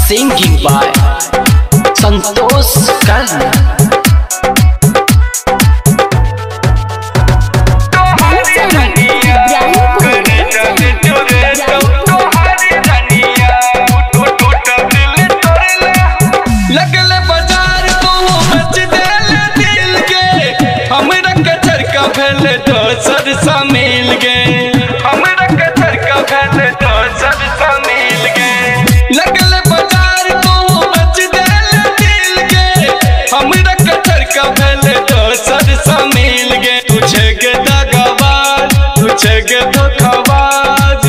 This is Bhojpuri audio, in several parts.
Singing by Santosh Karna। मिल गए हमरा कचर का फैले तो सब मिल गए लगल बाजार को बच दिल दिल के हमरा कचर का फैले तो सब मिल गए तुझे के दगाबाज तुझे के धोखाबाज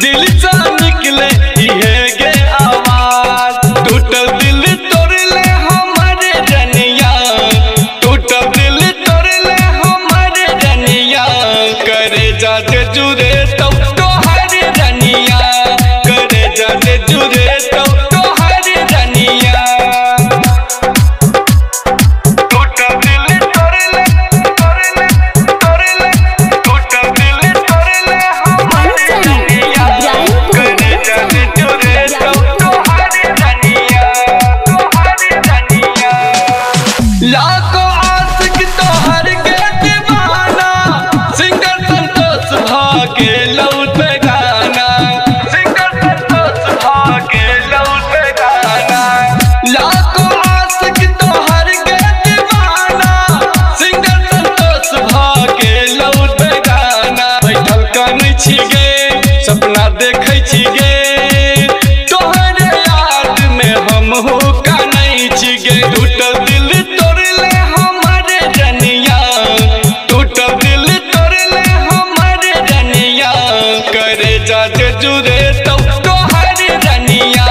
दिल से निकले ये गे आवाज टूटल दिल तोड़ ले हमारे रनिया टूटल दिल तोड़ ले हमारे रनिया करे जाते जुरे तो हर रनिया करे जाते जुरे तो हर रनिया टूटा दिल तोड़ ले टूटा दिल तोड़ ले हमारे रनिया करे जाते जुरे तो हर रनिया लाखों आशिक तो हर के दीवाना सिंगर संतोष भागे लौट गाना सिंगर संतोष भागे लौट गाना लाखों आशिक तो हर के दीवाना सिंगर संतोष भागे लौट गाना बैठल कान छिगे सपना देखै छिगे तोहरे याद में हम हो कानै छिगे टूटल दिल तोड़ ले हमारे रनिया टूटल दिल तोड़ ले हमारे रनिया करे जाते जुरे तो हर रनिया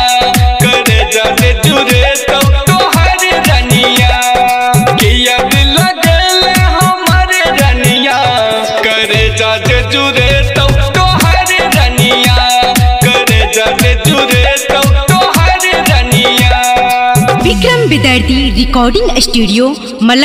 करे जाते जुरे तो हर रनिया किया दिल गले हमारे रनिया करे जाते जुरे तो हर रनिया करे जाते जुरे तो हर रनिया। विक्रम विद्यार्थी रिकॉर्डिंग स्टूडियो मलंग।